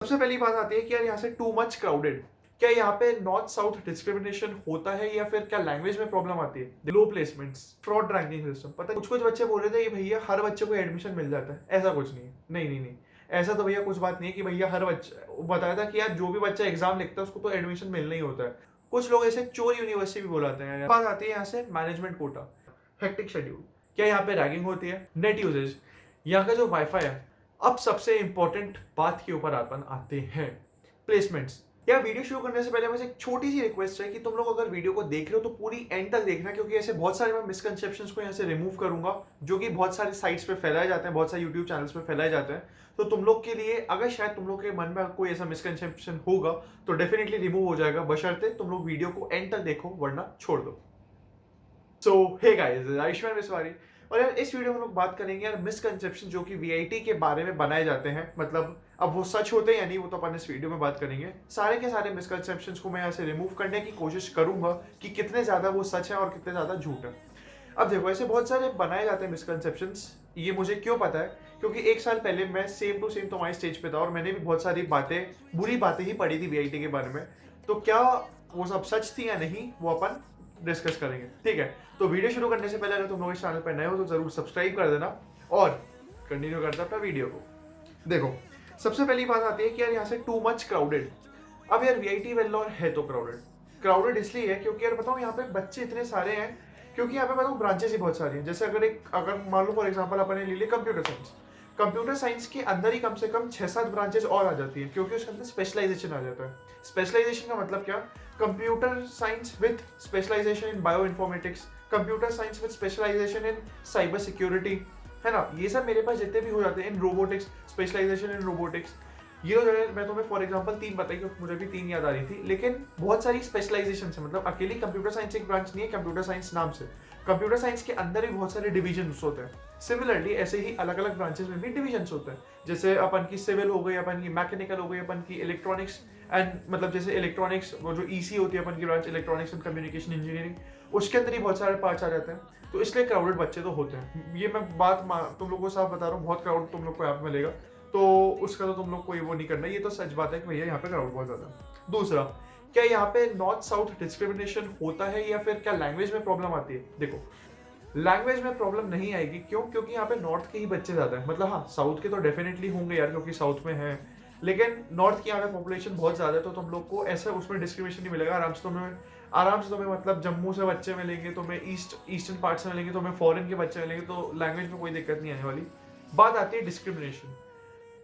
सबसे पहली बात आती है कि यार यहाँ से टू मच क्राउडेड। क्या यहाँ पे नॉर्थ साउथ डिस्क्रिमिनेशन होता है या फिर क्या लैंग्वेज में प्रॉब्लम आती है? लो प्लेसमेंट्स, फ्रॉड रैंकिंग सिस्टम। पता है कुछ कुछ बच्चे बोल रहे थे कि भैया हर बच्चे को एडमिशन मिल जाता है। ऐसा कुछ नहीं है। नहीं, ऐसा तो भैया कुछ बात नहीं है कि भैया हर बच्चा बताया था कि यार जो भी बच्चा एग्जाम लिखता है उसको तो एडमिशन मिलना ही होता है। कुछ लोग ऐसे चोर यूनिवर्सिटी भी बुलाते हैं। बात आती है यहाँ से मैनेजमेंट कोटा, हेक्टिक शेड्यूल। क्या यहाँ पे रैगिंग होती है? नेट यूजेज, यहाँ का जो वाईफाई है। अब सबसे इंपॉर्टेंट बात के ऊपर अपन आते हैं, प्लेसमेंट्स। यार वीडियो शुरू करने से पहले मुझे एक छोटी सी रिक्वेस्ट है कि तुम लोग अगर वीडियो को देख रहे हो तो पूरी एंड तक देखना, क्योंकि ऐसे बहुत सारे मैं मिसकंसेप्शंस को यहाँ से रिमूव करूंगा जो कि बहुत सारे साइट्स पे फैलाए जाते हैं, बहुत सारे यूट्यूब चैनल्स पे फैलाए जाते हैं। तो तुम लोग के लिए अगर शायद तुम लोग के मन में कोई ऐसा मिसकंसेप्शन होगा तो डेफिनेटली रिमूव हो जाएगा, बशर्ते तुम लोग वीडियो को एंड तक देखो, वरना छोड़ दो। सो हे गाइस, आयुष्मान विश्वारी। और यार इस वीडियो में लोग बात करेंगे यार मिसकंसेप्शन जो कि वीआईटी के बारे में बनाए जाते हैं, मतलब अब वो सच होते हैं या नहीं वो तो अपन इस वीडियो में बात करेंगे। सारे के सारे मिसकंसेप्शंस को मैं यहाँ से रिमूव करने की कोशिश करूंगा कि कितने ज्यादा वो सच है और कितने ज्यादा झूठ है। अब देखो, ऐसे बहुत सारे बनाए जाते हैं मिसकंसेप्शंस। ये मुझे क्यों पता है? क्योंकि एक साल पहले मैं सेम टू सेम तुम्हारे स्टेज पे था और मैंने भी बहुत सारी बातें, बुरी बातें ही पढ़ी थी वीआईटी के बारे में। तो क्या वो सब सच थी या नहीं वो अपन डिस्कस करेंगे, ठीक है? तो वीडियो शुरू करने से पहले अगर तुम लोग इस चैनल पर नए हो तो जरूर सब्सक्राइब कर देना और कंटिन्यू करते अपना वीडियो को। देखो, सबसे पहली बात आती है कि यार यहाँ से टू मच क्राउडेड। अब यार वीआईटी वेल्लोर है तो क्राउडेड इसलिए है क्योंकि यार बताओ यहाँ पे बच्चे इतने सारे हैं, क्योंकि यहाँ पे बताओ ब्रांचेस ही बहुत सारी हैं। जैसे अगर मान लो फॉर एग्जाम्पल अपन ने ले लिया कंप्यूटर साइंस के अंदर ही कम से कम 6-7 ब्रांचेस और आ जाती है, क्योंकि उसके अंदर स्पेशलाइजेशन आ जाता है। स्पेशलाइजेशन का मतलब क्या? Computer science with specialisation in bioinformatics, computer science with specialisation in cyber security, है ना? ये सब मेरे पास जितने भी हो जाते हैं। In robotics, specialisation in robotics. ये तो जो है मैं तुम्हें फॉर एग्जांपल 3 बताई, क्योंकि मुझे भी 3 याद आ रही थी, लेकिन बहुत सारी स्पेशलाइजेशन है। मतलब अकेली कंप्यूटर साइंस एक ब्रांच नहीं है कंप्यूटर साइंस नाम से। कंप्यूटर साइंस के अंदर भी बहुत सारे डिविजन होते हैं। सिमिलरली ऐसे ही अलग अलग ब्रांचेस में भी डिविजन होते हैं। जैसे अपन की सिविल हो गई, अपन की मैकेनिकल हो गई, अपन की इलेक्ट्रॉनिक्स एंड मतलब जैसे इलेक्ट्रॉनिक्स, वो जो ईसी होती है अपन की branch, electronics and communication engineering, उसके अंदर ही बहुत सारे पार्ट्स आ जाते हैं। तो इसलिए क्राउडेड बच्चे तो होते हैं। ये मैं बात तुम लोगों को साफ बता रहा हूँ, बहुत क्राउड तुम लोग को यहाँ पे मिलेगा। तो उसका तो तुम लोग को वो नहीं करना, ये तो सच बात है कि भैया यहाँ पे क्राउड बहुत ज्यादा है। दूसरा, क्या यहाँ पे नॉर्थ साउथ डिस्क्रिमिनेशन होता है या फिर क्या लैंग्वेज में प्रॉब्लम आती है? देखो, लैंग्वेज में प्रॉब्लम नहीं आएगी। क्यों? क्योंकि यहाँ पे नॉर्थ के ही बच्चे ज्यादा है। मतलब हाँ, साउथ के तो डेफिनेटली होंगे यार, क्योंकि साउथ में है, लेकिन नॉर्थ की यहाँ पे पॉपुलेशन बहुत ज्यादा है। तो तुम लोग को ऐसा उसमें डिस्क्रिमिनेशन नहीं मिलेगा। आराम से तुम्हें मतलब जम्मू से बच्चे मिलेंगे, तुम्हें ईस्टर्न पार्ट से मिलेंगे, तुम्हें फॉरेन के बच्चे मिलेंगे, तो लैंग्वेज में कोई दिक्कत नहीं आने वाली। बात आती है डिस्क्रिमिनेशन।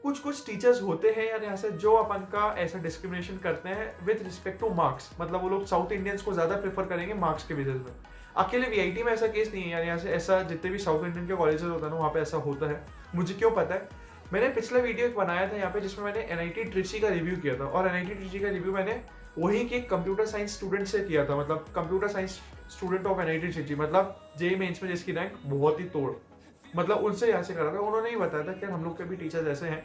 कुछ कुछ टीचर्स होते हैं यार यहाँ से जो अपन का ऐसा डिस्क्रिमिनेशन करते हैं विद रिस्पेक्ट टू मार्क्स। मतलब वो लोग साउथ इंडियंस को ज्यादा प्रेफर करेंगे मार्क्स के बेसिस में। अकेले वीआईटी में ऐसा केस नहीं है यार, यहाँ से ऐसा जितने भी साउथ इंडियन के कॉलेजेस होता है ना, वहाँ पे ऐसा होता है। मुझे क्यों पता है? मैंने पिछला वीडियो एक बनाया था यहाँ पे जिसमें मैंने एनआईटी ट्रिची का रिव्यू किया था, और एनआईटी ट्रिची का रिव्यू मैंने वही के कंप्यूटर साइंस स्टूडेंट से किया था। मतलब computer science student of NIT Trichy, मतलब जेईई मेंस में जिसकी रैंक बहुत ही तोड़, मतलब उनसे यहाँ से करा था। उन्होंने ही बताया था कि हम लोग के भी टीचर्स ऐसे हैं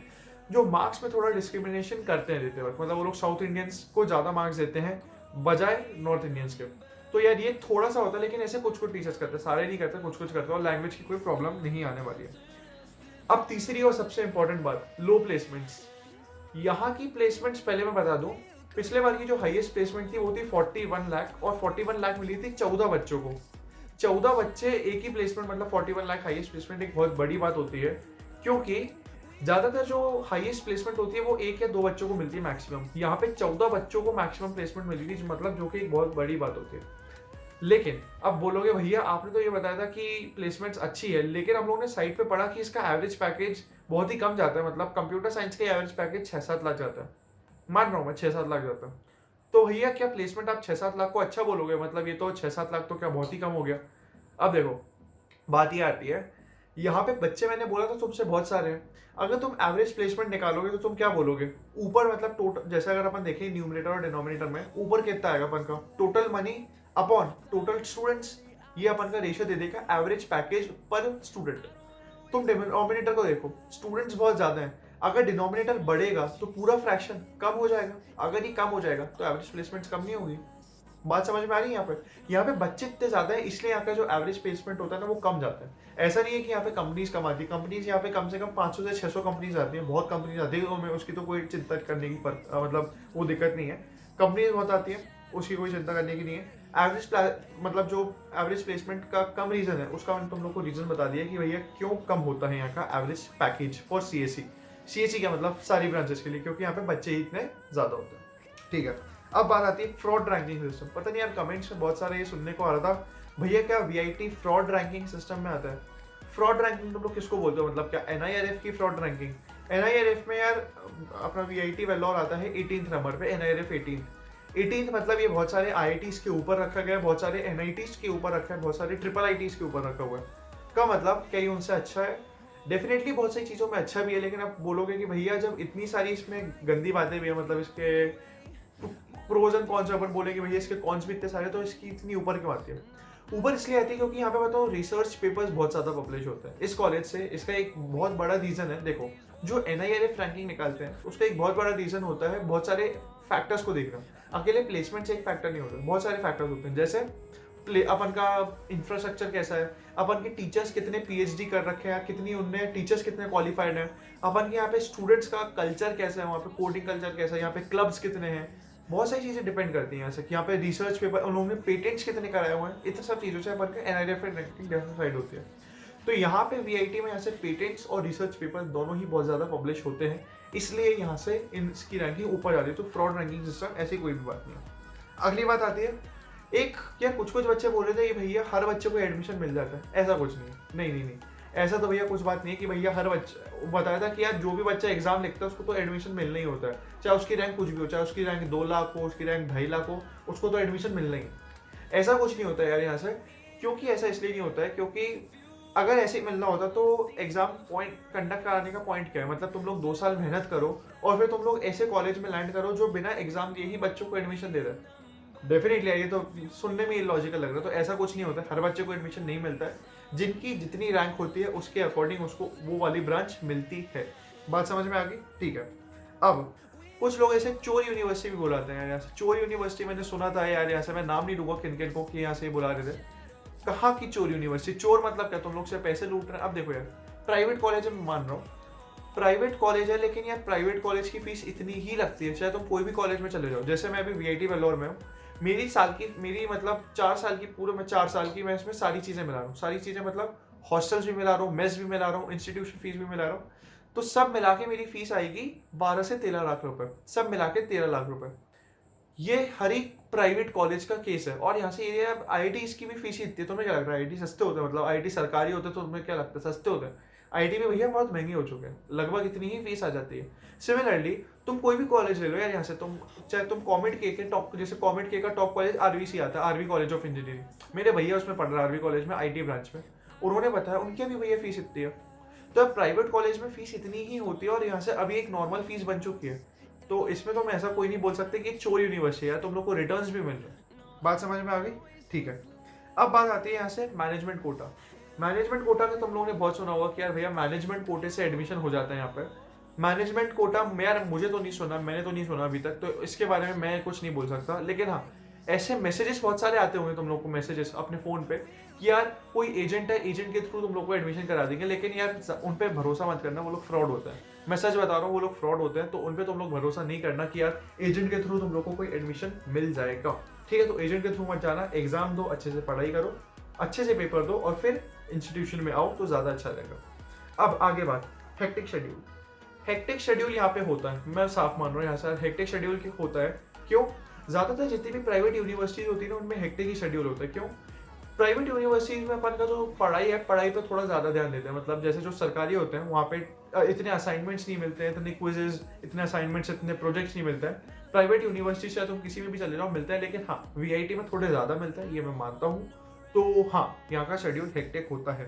जो मार्क्स में थोड़ा डिस्क्रिमिनेशन करते हैं देते वक्त। मतलब वो लोग साउथ इंडियंस को ज्यादा मार्क्स देते हैं बजाय नॉर्थ इंडियंस के। तो यार ये थोड़ा सा होता है, लेकिन ऐसे कुछ कुछ टीचर्स करते हैं, सारे नहीं करते, कुछ कुछ करते हैं, और लैंग्वेज की कोई प्रॉब्लम नहीं आने वाली है। अब तीसरी और सबसे इंपॉर्टेंट बात, लो प्लेसमेंट्स। यहाँ की प्लेसमेंट्स पहले मैं बता दूं, पिछले बार की जो हाईएस्ट प्लेसमेंट थी वो थी 41 लाख, और 41 लाख मिली थी 14 बच्चों को। 14 बच्चे एक ही प्लेसमेंट, मतलब 41 लाख हाईएस्ट प्लेसमेंट एक बहुत बड़ी बात होती है, क्योंकि ज्यादातर जो हाईएस्ट प्लेसमेंट होती है वो 1 या 2 बच्चों को मिलती है मैक्सिमम। यहाँ पे 14 बच्चों को मैक्सिमम प्लेसमेंट मिली थी, मतलब जो कि एक बहुत बड़ी बात होती है। लेकिन अब बोलोगे भैया आपने तो ये बताया था कि प्लेसमेंट्स अच्छी है, लेकिन हम लोगों ने साइट पे पढ़ा कि इसका एवरेज पैकेज बहुत ही कम जाता है। मतलब कंप्यूटर साइंस का एवरेज पैकेज 6-7 लाख जाता है, मान रहा हूँ मैं 6-7 लाख जाता है। तो भैया क्या प्लेसमेंट आप 6-7 लाख को अच्छा बोलोगे? मतलब ये तो 6-7 लाख तो क्या बहुत ही कम हो गया? अब देखो, बात ये आती है, यहाँ पे बच्चे मैंने बोला तो तुमसे बहुत सारे हैं। अगर तुम एवरेज प्लेसमेंट निकालोगे तो तुम क्या बोलोगे? ऊपर मतलब टोटल, जैसे अगर अपन देखें न्यूमरेटर और डिनोमिनेटर में, ऊपर कितना आएगा अपन का? Total money upon total students. ये अपन का रेशियो दे देगा एवरेज पैकेज पर स्टूडेंट। तुम डिनोमिनेटर को देखो, स्टूडेंट्स बहुत ज्यादा हैं, अगर डिनोमिनेटर बढ़ेगा तो पूरा फ्रैक्शन कम हो जाएगा, अगर ये कम हो जाएगा तो एवरेज प्लेसमेंट्स कम नहीं होगी। बात समझ में आ रही है? यहाँ पे बच्चे इतने ज्यादा है, इसलिए यहाँ का जो एवरेज प्लेसमेंट होता है ना वो कम जाता है। ऐसा नहीं है कि यहाँ पे कंपनीज कम आती है, कंपनीज यहाँ पे कम से कम 500 से 600 कंपनीज आती है, बहुत कंपनीज आती है, तो मैं उसकी तो कोई चिंता करने की मतलब वो दिक्कत नहीं है। कंपनीज बहुत आती है, उसकी कोई चिंता करने की नहीं है। मतलब जो एवरेज प्लेसमेंट का कम रीजन है उसका मैंने तुम लोग को रीजन बता दिया कि भैया क्यों कम होता है यहाँ का average package for CSC. CSC क्या मतलब सारी ब्रांचेस के लिए, क्योंकि यहाँ पे बच्चे ही इतने ज्यादा होते हैं। ठीक है, अब बात आती है फ्रॉड रैंकिंग सिस्टम। पता नहीं यार कमेंट्स में बहुत सारे ये सुनने को आ रहा था, भैया क्या वीआईटी फ्रॉड रैंकिंग सिस्टम में आता है? फ्रॉड रैंकिंग तुम लोग किसको बोलते हो? मतलब क्या एनआईआरएफ की फ्रॉड रैंकिंग? एनआईआरएफ में यार अपना वीआईटी वेल्लोर आता है 18th नंबर पे, एनआईआरएफ 18th मतलब ये बहुत सारे आईआईटीज के ऊपर रखा गया है, बहुत सारे एनआईटीज के ऊपर रखा है, बहुत सारे ट्रिपल आईटीज के ऊपर रखा हुआ है। का मतलब क्या ये उनसे अच्छा है? डेफिनेटली बहुत सारी चीज़ों में अच्छा भी है, लेकिन आप बोलोगे कि भैया जब इतनी सारी इसमें गंदी बातें भी है, मतलब इसके प्रोज एंड कॉन्स अपन बोलेंगे भैया इसके कॉन्स भी इतने सारे, तो इसकी इतनी ऊपर क्यों आती है? ऊपर इसलिए आती है क्योंकि यहाँ पे बताओ रिसर्च पेपर्स बहुत ज़्यादा पब्लिश होते हैं इस कॉलेज से। इसका एक बहुत बड़ा रीज़न है, देखो जो एनआईआरएफ रैंकिंग निकालते हैं उसका एक बहुत बड़ा रीज़न होता है बहुत सारे फैक्टर्स को देखना। अकेले प्लेसमेंट से एक फैक्टर नहीं होता, बहुत सारे फैक्टर्स होते हैं, जैसे अपन का इंफ्रास्ट्रक्चर कैसा है, अपन के टीचर्स कितने पीएचडी कर रखे हैं, कितनी उनने टीचर्स कितने क्वालिफाइड हैं, अपन के यहाँ पे स्टूडेंट्स का कल्चर कैसा है, वहाँ पे कोडिंग कल्चर कैसा है, यहाँ पे क्लब्स कितने हैं, बहुत सारी चीज़ें डिपेंड करती हैं। जैसे कि यहाँ पे रिसर्च पेपर उन लोगों ने पेटेंट्स कितने कराए हुए हैं, इतने सब चीज़ों से अपन का एनआईआरएफ रैंकिंग डिसाइड होती है। तो यहाँ पे वीआईटी में यहाँ से पेटेंट्स और रिसर्च पेपर दोनों ही बहुत ज़्यादा पब्लिश होते हैं, इसलिए यहाँ से इसकी रैंकिंग ऊपर जाती है। तो फ्रॉड रैंकिंग सिस्टम ऐसी कोई भी बात नहीं है। अगली बात आती है, एक क्या कुछ बच्चे बोल रहे थे कि भैया हर बच्चे को एडमिशन मिल जाता है, ऐसा कुछ नहीं है। नहीं नहीं नहीं, ऐसा तो भैया कुछ बात नहीं है कि भैया हर बच्चा, बताया था कि यार जो भी बच्चा एग्जाम लिखता है उसको तो एडमिशन मिलना ही होता है, चाहे उसकी रैंक कुछ भी हो, चाहे उसकी रैंक 2 लाख हो, उसकी रैंक 2.5 लाख हो, उसको तो एडमिशन मिलना ही। ऐसा कुछ नहीं होता यार यहाँ से। क्योंकि ऐसा इसलिए नहीं होता है क्योंकि अगर ऐसे ही मिलना होता तो एग्जाम पॉइंट कंडक्ट कराने का पॉइंट क्या है? मतलब तुम लोग 2 साल मेहनत करो और फिर तुम लोग ऐसे कॉलेज में लैंड करो जो बिना एग्जाम दिए ही बच्चों को एडमिशन दे रहा है। डेफिनेटली ये तो सुनने में लॉजिकल लग रहा है, तो ऐसा कुछ नहीं होता, हर बच्चे को एडमिशन नहीं मिलता है। जिनकी जितनी रैंक होती है उसके अकॉर्डिंग उसको वो वाली ब्रांच मिलती है। बात समझ में आ गई? ठीक है। अब कुछ लोग ऐसे चोर यूनिवर्सिटी भी बुलाते हैं, यहाँ से चोर यूनिवर्सिटी मैंने सुना था यार, यहाँ से मैं नाम नहीं लूंगा किन किन को कि यहाँ से बुला रहे थे। कहाँ की चोर यूनिवर्सिटी? चोर मतलब क्या, तुम लोग से पैसे लूट रहे हैं? अब देखो यार, प्राइवेट कॉलेज है, मैं मान रहा हूँ प्राइवेट कॉलेज है, लेकिन यार प्राइवेट कॉलेज की फीस इतनी ही लगती है, चाहे तुम कोई भी कॉलेज में चले जाओ। जैसे मैं अभी वीआईटी वेल्लोर में हूँ, मेरी मतलब 4 साल की, पूरे मैं 4 साल की मैं इसमें सारी चीज़ें मिला रहा हूँ, सारी चीज़ें मतलब हॉस्टल्स भी मिला रहा हूँ, मेस भी मिला रहा हूँ, इंस्टीट्यूशन फीस भी मिला रहा हूँ, तो सब मिला के मेरी फीस आएगी 12 से 13 लाख रुपए, सब मिला के 13 लाख रुपए। ये हर एक प्राइवेट कॉलेज का केस है। और यहाँ से ये आईआईटी इसकी भी फीस ही इतनी है। तुम्हें क्या लगता है आईआईटी सस्ते होते हैं? मतलब आईआईटी सरकारी होते तो तुम्हें क्या लगता है सस्ते होते हैं? आईआईटी में भैया बहुत महंगे हो चुके हैं, लगभग इतनी ही फीस आ जाती है। सिमिलरली तुम कोई भी कॉलेज ले लो यार, यहाँ से तुम चाहे तुम कॉमेड के टॉप, जैसे कॉमेड के का टॉप कॉलेज आरवीसी आता है, आरवी कॉलेज ऑफ इंजीनियरिंग। मेरे भैया उसमें पढ़ रहे हैं आरवी कॉलेज में, आईटी ब्रांच में, उन्होंने बताया उनके भी भैया फीस इतनी है। तो अब प्राइवेट कॉलेज में फीस इतनी ही होती है और यहाँ से अभी एक नॉर्मल फीस बन चुकी है। तो इसमें तो मैं ऐसा कोई नहीं बोल सकते कि एक चोर यूनिवर्सिटी है, तुम लोग को रिटर्न्स भी मिल रहे हैं। बात समझ में आ गई? ठीक है। अब बात आती है यहाँ से मैनेजमेंट कोटा। मैनेजमेंट कोटा का तुम लोगों ने बहुत सुना होगा कि यार भैया मैनेजमेंट कोटे से एडमिशन हो जाता है यहाँ पर। मैनेजमेंट कोटा में यार मुझे तो नहीं सुना, मैंने तो नहीं सुना अभी तक, तो इसके बारे में मैं कुछ नहीं बोल सकता। लेकिन हाँ, ऐसे मैसेजेस बहुत सारे आते होंगे तुम लोग को, मैसेजेस अपने फोन पे कि यार कोई एजेंट है, एजेंट के थ्रू तुम लोग को एडमिशन करा देंगे। लेकिन यार उन पे भरोसा मत करना, वो लोग फ्रॉड होता है। मैं सच बता रहा हूँ, वो लोग फ्रॉड होते हैं, तो उन पे तुम लोग भरोसा नहीं करना कि यार एजेंट के थ्रू तुम लोग को कोई एडमिशन मिल जाएगा। ठीक है, तो एजेंट के थ्रू मत जाना, एग्जाम दो, अच्छे से पढ़ाई करो, अच्छे से पेपर दो और फिर इंस्टीट्यूशन में आओ तो ज़्यादा अच्छा रहेगा। अब आगे बात, हेक्टिक शेड्यूल। हेक्टिक शेड्यूल यहाँ पे होता है, मैं साफ मान रहा हूँ यहाँ से हेक्टिक शेड्यूल क्यों होता है? क्यों? ज़्यादातर जितनी भी प्राइवेट यूनिवर्सिटीज होती है ना, उनमें हेक्टिक ही शेड्यूल होता है। क्यों? प्राइवेट यूनिवर्सिटीज में अपन का जो पढ़ाई है, पढ़ाई पे थोड़ा ज़्यादा ध्यान देते हैं। मतलब जैसे जो सरकारी होते हैं वहाँ पे इतने असाइनमेंट्स नहीं मिलते हैं, इतने क्विजेज, इतने असाइनमेंट्स, इतने प्रोजेक्ट्स नहीं मिलते हैं। प्राइवेट यूनिवर्सिटी से तुम किसी में भी चले जाओ मिलता है, लेकिन हाँ वीआईटी में थोड़े ज़्यादा मिलता है, ये मैं मानता हूँ। तो हाँ, यहाँ का शेड्यूल हेक्टिक होता है।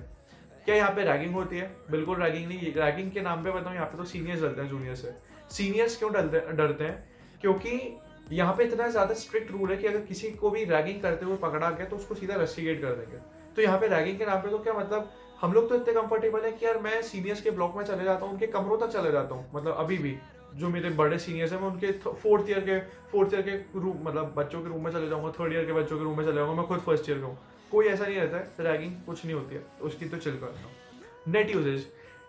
क्या यहाँ पे रैगिंग होती है? बिल्कुल रैगिंग नहीं। रैगिंग के नाम पे बताऊँ, यहाँ पे तो सीनियर्स डरते हैं जूनियर से। सीनियर्स क्यों डरते हैं? क्योंकि यहाँ पे इतना ज़्यादा स्ट्रिक्ट रूल है कि अगर किसी को भी रैगिंग करते हुए पकड़ा गया तो उसको सीधा रस्टिकेट कर देंगे। तो यहाँ पे रैगिंग के नाम पे तो क्या मतलब, हम लोग तो इतने कंफर्टेबल है कि यार मैं सीनियर्स के ब्लॉक में चले जाता हूँ, उनके कमरों तक चले जाता हूँ, मतलब अभी भी जो मेरे बड़े सीनियर्स हैं मैं उनके फोर्थ ईयर के रूम मतलब बच्चों के रूम में चले जाऊँगा, थर्ड ईयर के बच्चों के रूम में चले जाऊँगा, मैं खुद फर्स्ट ईयर का हूँ, कोई ऐसा नहीं रहता है, रैगिंग कुछ नहीं होती है, उसकी तो चिल करता हूँ। नेट यूजेज,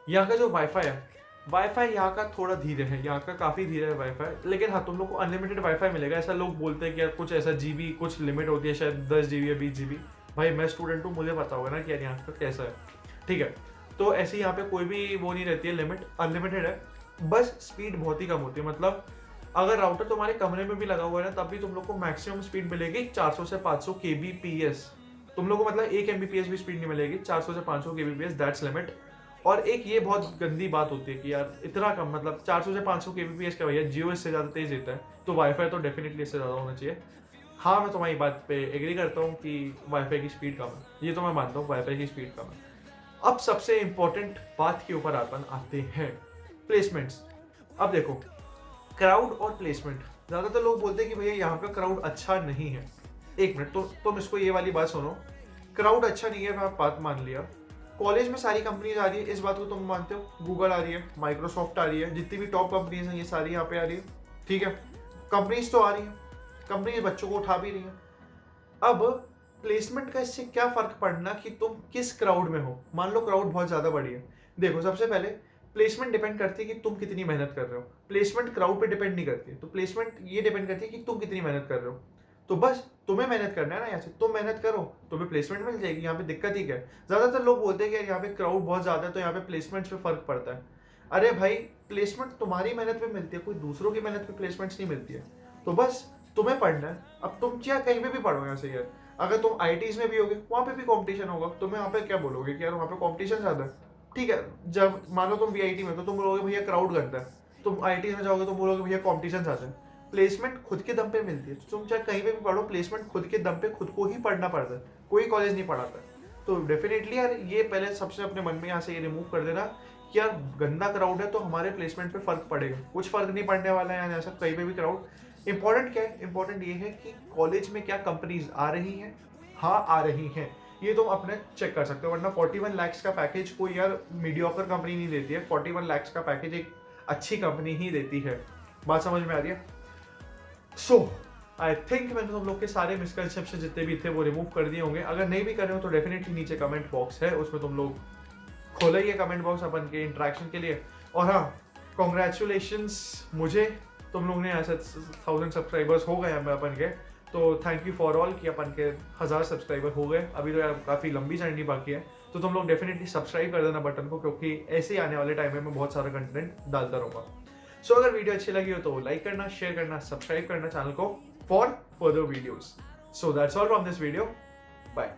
यहाँ का जो वाईफाई है, वाईफाई यहाँ का थोड़ा धीरे है, यहाँ का काफ़ी धीरे है वाईफाई, लेकिन हाँ तुम लोग को अनलिमिटेड वाईफाई मिलेगा। ऐसा लोग बोलते हैं कि यार कुछ ऐसा जीबी कुछ लिमिट होती है, शायद 10 GB या 20 GB। भाई मैं स्टूडेंट हूँ, मुझे पता होगा ना कि यार यहाँ का कैसा है, ठीक है। तो ऐसे यहाँ पे कोई भी वो नहीं रहती है, लिमिट अनलिमिटेड है, बस स्पीड बहुत ही कम होती है। मतलब अगर राउटर तुम्हारे कमरे में भी लगा हुआ है ना, तब भी तुम लोग को मैक्सिमम स्पीड मिलेगी 400 से 500 kbps। तुम लोग को मतलब 1 MBPS भी स्पीड नहीं मिलेगी, 400 से 500 kbps, दैट्स लिमिट। और एक ये बहुत गंदी बात होती है कि यार इतना कम, मतलब 400 से 500 kbps का भैया, जियो इससे ज़्यादा तेज देता है, तो वाईफाई तो डेफिनेटली इससे ज़्यादा होना चाहिए। हाँ मैं तुम्हारी बात पे एग्री करता हूँ कि वाईफाई की स्पीड कम है, ये तो मैं मानता हूँ, वाईफाई की स्पीड कम है। अब सबसे इंपॉर्टेंट बात के ऊपर अपन आते हैं, प्लेसमेंट्स। अब देखो, क्राउड और प्लेसमेंट, ज़्यादातर लोग बोलते हैं कि भैया यहाँ का क्राउड अच्छा नहीं है। एक मिनट, तो तुम इसको ये वाली बात सुनो, क्राउड अच्छा नहीं है, मैं बात मान लिया। कॉलेज में सारी कंपनीज आ रही है, इस बात को तुम मानते हो, गूगल आ रही है, माइक्रोसॉफ्ट आ रही है, जितनी भी टॉप कंपनीज हैं ये सारी यहाँ पे आ रही है, ठीक है। कंपनीज तो आ रही है, कंपनीज बच्चों को उठा भी रही है। अब प्लेसमेंट का इससे क्या फर्क पड़ना कि तुम किस क्राउड में हो। मान लो क्राउड बहुत ज्यादा बड़ी है, देखो सबसे पहले प्लेसमेंट डिपेंड करती है कि तुम कितनी मेहनत कर रहे हो, प्लेसमेंट क्राउड पे डिपेंड नहीं करती है। तो प्लेसमेंट ये डिपेंड करती है कि तुम कितनी मेहनत कर रहे हो। तो बस तुम्हें मेहनत करना है ना, यहाँ से तुम मेहनत करो, तुम्हें प्लेसमेंट मिल जाएगी। यहाँ पे दिक्कत ही क्या है, ज्यादातर लोग बोलते हैं कि यहाँ पे क्राउड बहुत ज्यादा है तो यहाँ पे प्लेसमेंट पे फर्क पड़ता है। अरे भाई, प्लेसमेंट तुम्हारी मेहनत पे मिलती है, कोई दूसरों की मेहनत पे प्लेसमेंट्स नहीं मिलती है। तो बस तुम्हें पढ़ना है। अब तुम चाहे कहीं पे भी पढ़ो यहाँ से यार, अगर तुम आईटीज में भी होगे वहाँ पे भी कंपटीशन होगा, तुम्हें वहाँ पे क्या बोलोगे कि यार वहाँ पे कंपटीशन ज्यादा है, ठीक है। जब मान लो तुम वीआईटी में तो तुम बोलोगे भैया क्राउड गंदा है, तुम आईटी में जाओगे तो बोलोगे भैया कंपटीशन ज्यादा है। प्लेसमेंट खुद के दम पे मिलती है, तो तुम चाहे कहीं पे भी पढ़ो, प्लेसमेंट खुद के दम पे खुद को ही पढ़ना पड़ता है, कोई कॉलेज नहीं पढ़ाता। तो डेफिनेटली यार ये पहले सबसे अपने मन में यहाँ से ये रिमूव कर देना कि यार गंदा क्राउड है तो हमारे प्लेसमेंट पे फर्क पड़ेगा, कुछ फर्क नहीं पड़ने वाला है यार ऐसा कहीं पे भी क्राउड। इंपॉर्टेंट क्या है, इंपॉर्टेंट ये है कि कॉलेज में क्या कंपनीज आ रही हैं, हाँ आ रही हैं, ये तुम अपने चेक कर सकते हो। वरना 41 लाख का पैकेज कोई यार मीडियोकर कंपनी नहीं देती है, 41 लाख का पैकेज एक अच्छी कंपनी ही देती है। बात समझ में आ रही है? सो आई थिंक मैंने तुम लोग के सारे मिसकंसेप्शन जितने भी थे वो रिमूव कर दिए होंगे। अगर नहीं भी कर रहे हो तो डेफिनेटली नीचे कमेंट बॉक्स है, उसमें तुम लोग खोलिए कमेंट बॉक्स अपन के इंटरेक्शन के लिए। और हाँ, कॉन्ग्रेचुलेशंस, मुझे तुम लोग ने ऐसे 1000 सब्सक्राइबर्स हो गए हैं अपन के, तो थैंक यू फॉर ऑल कि अपन के 1000 सब्सक्राइबर हो गए। अभी तो यार काफ़ी लंबी जर्नी बाकी है, तो तुम लोग डेफिनेटली सब्सक्राइब कर देना बटन को, क्योंकि ऐसे ही आने वाले टाइम में मैं बहुत सारा कंटेंट डालता रहूँगा। सो अगर वीडियो अच्छी लगी हो तो लाइक करना, शेयर करना, सब्सक्राइब करना चैनल को for further videos. So that's all from this video, bye.